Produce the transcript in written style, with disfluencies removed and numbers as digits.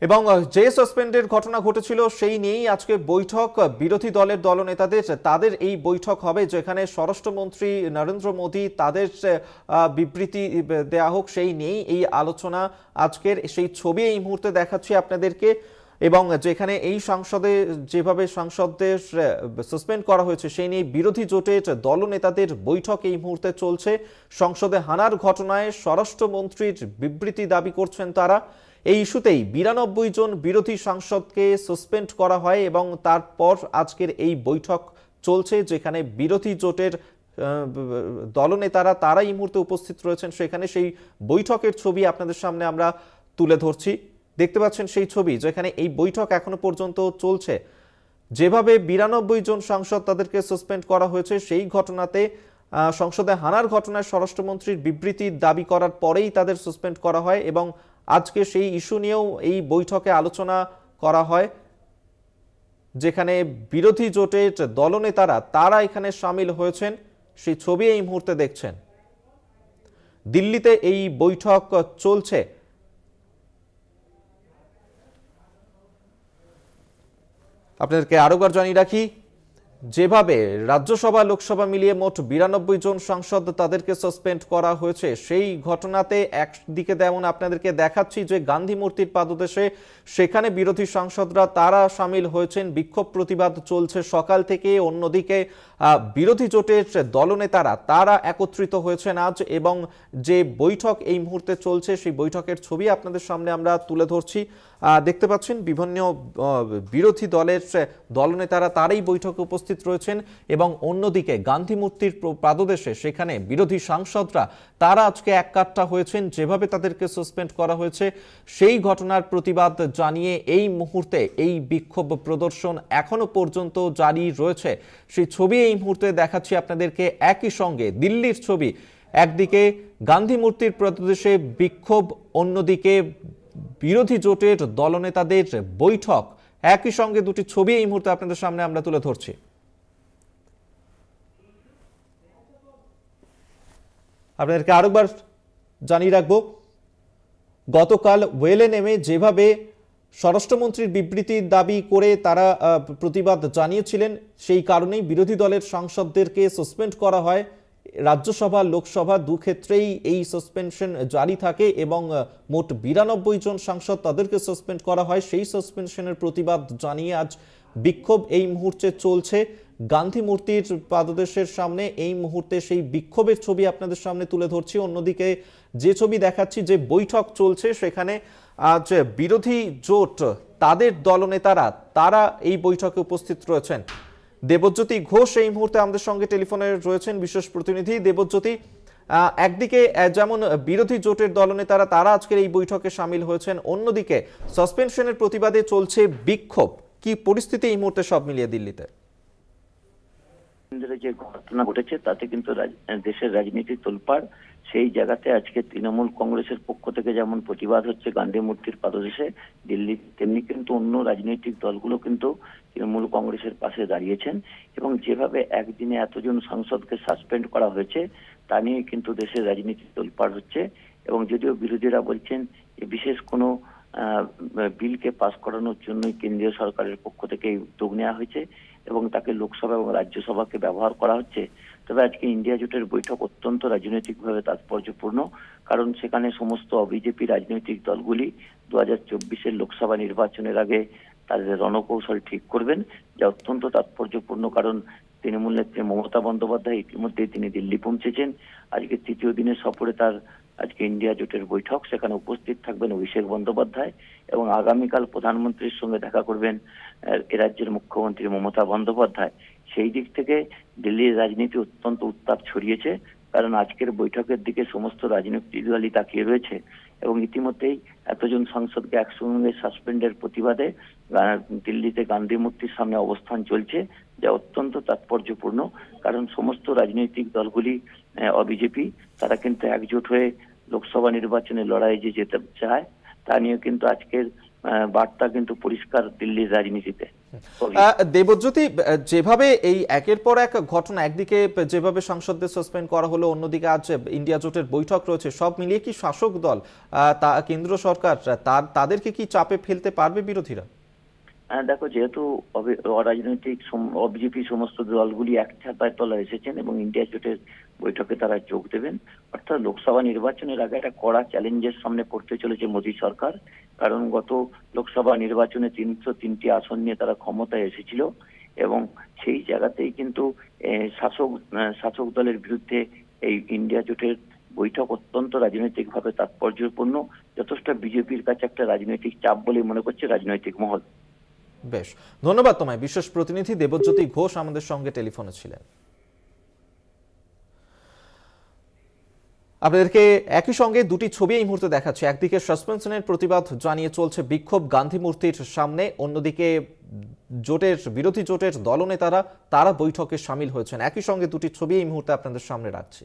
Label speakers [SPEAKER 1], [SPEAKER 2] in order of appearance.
[SPEAKER 1] এবং যে সাসপেন্ডের ঘটনা ঘটেছিল সেই নিয়েই আজকে বৈঠক বিরোধী দলের দলনেতাদের। তাদের এই বৈঠক হবে যেখানে স্বরাষ্ট্রমন্ত্রী নরেন্দ্র মোদী তাদের বিবৃতি দেয়া হোক সেই নিয়েই এই আলোচনা আজকের। সেই ছবি এই মুহূর্তে দেখাচ্ছি আপনাদেরকে। এবং যেখানে এই সংসদে যেভাবে সংসদদের সাসপেন্ড করা হয়েছে সেই নিয়ে বিরোধী জোটের দলনেতাদের বৈঠক এই মুহূর্তে চলছে। সংসদে হানার ঘটনায় স্বরাষ্ট্রমন্ত্রীর বিবৃতি দাবি করছেন তারা। এই ইস্যুতেই 92 জন বিরোধী সাংসদকে সাসপেন্ড করা হয় এবং তারপর আজকের এই বৈঠক চলছে যেখানে বিরোধী জোটের দলনেতারা তারা এই মুহূর্তে উপস্থিত রয়েছেন সেখানে। সেই বৈঠকের ছবি আপনাদের সামনে আমরা তুলে ধরছি। দেখতে পাচ্ছেন সেই ছবি যেখানে এই বৈঠক এখনো পর্যন্ত চলছে। যেভাবে 92 জন সাংসদ তাদেরকে সাসপেন্ড করা হয়েছে সেই ঘটনাতে সংসদে হানার ঘটনায় স্বরাষ্ট্রমন্ত্রীর বিবৃতি দাবি করার পরেই তাদের সাসপেন্ড করা হয় এবং আজকে সেই ইস্যু নিয়েও এই বৈঠকে আলোচনা করা হয় যেখানে বিরোধী জোটের দলনেতারা তারা এখানে সামিল হয়েছেন। সেই ছবি এই মুহূর্তে দেখছেন। দিল্লিতে এই বৈঠক চলছে। আপনাদেরকে আরেকবার জানিয়ে রাখি, যেভাবে রাজ্যসভা লোকসভা মিলিয়ে মোট 92 জন সাংসদ তাদেরকে সাসপেন্ড করা হয়েছে সেই ঘটনাতে একদিকে যেমন আপনাদেরকে দেখাচ্ছি যে গান্ধী মূর্তির পাদদেশে সেখানে বিরোধী সাংসদরা তারা সামিল হয়েছেন, বিক্ষোভ প্রতিবাদ চলছে সকাল থেকে। অন্যদিকে বিরোধী জোটের দলনেতারা তারা একত্রিত হয়েছেন আজ এবং যে বৈঠক এই মুহূর্তে চলছে সেই বৈঠকের ছবি আপনাদের সামনে আমরা তুলে ধরছি। দেখতে পাচ্ছেন বিভিন্ন বিরোধী দলের দলনেতারা তারাই বৈঠকে উপস্থিত রয়েছেন এবং অন্যদিকে গান্ধী মূর্তির পাদদেশে সেখানে বিরোধী সাংসদরা তারা আজকে এককাট্টা হয়েছেন। যেভাবে তাদেরকে সাসপেন্ড করা হয়েছে সেই ঘটনার প্রতিবাদ জানিয়ে এই মুহূর্তে এই বিক্ষোভ প্রদর্শন এখনো পর্যন্ত জারি রয়েছে। সেই ছবি এই মুহূর্তে দেখাচ্ছি আপনাদেরকে। একই সঙ্গে দিল্লির ছবি, একদিকে গান্ধী মূর্তির পাদদেশে বিক্ষোভ, অন্যদিকে বিরোধী জোটের দলনেতাদের বৈঠক। একই সঙ্গে দুটি ছবি এই মুহূর্তে আপনাদের সামনে আমরা তুলে ধরছি। আপনাদেরকে আরেকবার জানিয়ে রাখবো, গতকাল ওয়েলে নেমে যেভাবে স্বরাষ্ট্রমন্ত্রীর বিবৃতির দাবি করে তারা প্রতিবাদ জানিয়েছিলেন সেই কারণেই বিরোধী দলের সাংসদদেরকে সাসপেন্ড করা হয়। রাজ্যসভা লোকসভা দুক্ষেত্রেই এই সাসপেনশন জারি থাকে এবং মোট 92 জন সাংসদ তাদেরকে সাসপেন্ড করা হয়। সেই সাসপেনশনের প্রতিবাদ জানিয়ে আজ বিক্ষোভ এই মুহূর্তে চলছে গান্ধী মূর্তির পাদদেশের সামনে। এই মুহূর্তে সেই বিক্ষোভের ছবি আপনাদের সামনে তুলে ধরছি। অন্যদিকে যে ছবি দেখাচ্ছি, যে বৈঠক চলছে সেখানে আজ বিরোধী জোট তাদের দলনেতারা তারা এই বৈঠকে উপস্থিত রয়েছেন। দেবজ্যোতি ঘোষ এই মুহূর্তে আমাদের সঙ্গে টেলিফোনে রয়েছেন, বিশেষ প্রতিনিধি। দেবজ্যোতি, একদিকে যেমন বিরোধী জোটের দলনেতারা তারা আজকের এই বৈঠকে সামিল হয়েছেন, অন্যদিকে সাসপেনশনের প্রতিবাদে চলছে বিক্ষোভ। কি পরিস্থিতি এই মুহূর্তে সব মিলিয়ে দিল্লিতে?
[SPEAKER 2] যে ঘটনা ঘটেছে তাতে কিন্তু দেশের রাজনীতি তোলপাড়। সেই জায়গাতে আজকে তৃণমূল কংগ্রেসের পক্ষ থেকে যেমন প্রতিবাদ হচ্ছে গান্ধী মূর্তির পাদদেশে দিল্লি, তেমনি কিন্তু অন্য রাজনৈতিক দলগুলো কিন্তু তৃণমূল কংগ্রেসের পাশে দাঁড়িয়েছেন এবং যেভাবে একদিনে এতজন সাংসদকে সাসপেন্ড করা হয়েছে তা নিয়ে কিন্তু দেশের রাজনীতি তোলপাড় হচ্ছে। এবং যদিও বিরোধীরা বলছেন বিশেষ কোনো বিলকে পাস করানোর জন্যই কেন্দ্রীয় সরকারের পক্ষ থেকে এই উদ্যোগ নেওয়া হয়েছে এবং তাকে লোকসভা এবং রাজ্যসভাকে ব্যবহার করা হচ্ছে। তবে আজকে ইন্ডিয়া জোটের বৈঠক অত্যন্ত রাজনৈতিকভাবে তাৎপর্যপূর্ণ, কারণ সেখানে সমস্ত বিজেপি রাজনৈতিক দলগুলি 2024-এর লোকসভা নির্বাচনের আগে তাদের রণকৌশল ঠিক করবেন, যা অত্যন্ত তাৎপর্যপূর্ণ। কারণ তৃণমূল নেত্রী মমতা বন্দ্যোপাধ্যায় ইতিমধ্যেই তিনি দিল্লি পৌঁছেছেন। আজকে তৃতীয় দিনের সফরে তার আজকে ইন্ডিয়া জোটের বৈঠক, সেখানে উপস্থিত থাকবেন অভিষেক বন্দ্যোপাধ্যায় এবং আগামীকাল প্রধানমন্ত্রীর সঙ্গে দেখা করবেন এ রাজ্যের মুখ্যমন্ত্রী মমতা বন্দ্যোপাধ্যায়। সেই দিক থেকে দিল্লির রাজনীতি অত্যন্ত উত্তাপ ছড়িয়েছে, কারণ আজকের বৈঠকের দিকে সমস্ত রাজনৈতিক দলই তাকিয়ে রয়েছে এবং ইতিমধ্যেই এতজন সাংসদকে একসঙ্গে সাসপেন্ডের প্রতিবাদে দিল্লিতে গান্ধী মূর্তির সামনে অবস্থান চলছে, যা অত্যন্ত তাৎপর্যপূর্ণ। কারণ সমস্ত রাজনৈতিক দলগুলি বিজেপি তারা কিন্তু একজোট হয়ে লোকসভা নির্বাচনে লড়াইয়ে যে যেতে চায় তা নিয়ে কিন্তু আজকের বার্তা কিন্তু পরিষ্কার দিল্লির রাজনীতিতে।
[SPEAKER 1] দেবজ্যোতি, যেভাবে এই একের পর এক ঘটনা, একদিকে যেভাবে সাংসদদের সাসপেন্ড করা হলো, অন্যদিকে আজ ইন্ডিয়া জোটের বৈঠক রয়েছে, সব মিলিয়ে কি শাসক দল, কেন্দ্র সরকার তাদেরকে কি চাপে ফেলতে পারবে বিরোধীরা?
[SPEAKER 2] দেখো, যেহেতু অরাজনৈতিক বিজেপি সমস্ত দলগুলি এক ছাতার তলায় এসেছেন এবং ইন্ডিয়া জোটের বৈঠকে তারা যোগ দেবেন, অর্থাৎ লোকসভা নির্বাচনের আগে একটা কড়া চ্যালেঞ্জের সামনে পড়তে চলেছে মোদী সরকার। কারণ গত লোকসভা নির্বাচনে 303টি আসন নিয়ে তারা ক্ষমতায় এসেছিল এবং সেই জায়গাতেই কিন্তু শাসক দলের বিরুদ্ধে এই ইন্ডিয়া জোটের বৈঠক অত্যন্ত রাজনৈতিকভাবে তাৎপর্যপূর্ণ, যথেষ্ট বিজেপির কাছে একটা রাজনৈতিক চাপ বলে মনে করছে রাজনৈতিক মহল।
[SPEAKER 1] বেশ, ধন্যবাদ তোমায়। বিশেষ প্রতিনিধি দেবজ্যোতি ঘোষ আমাদের সঙ্গে টেলিফোনে ছিলেন। আপনাদেরকে একই সঙ্গে দুটি ছবি এই মুহূর্তে দেখাচ্ছে। একদিকে সাসপেনশনের প্রতিবাদ জানিয়ে চলছে বিক্ষোভ গান্ধী মূর্তির সামনে, অন্যদিকে বিরোধী জোটের দলনেতারা তারা বৈঠকে সামিল হয়েছেন। একই সঙ্গে দুটি ছবি এই মুহূর্তে আপনাদের সামনে রাখছি।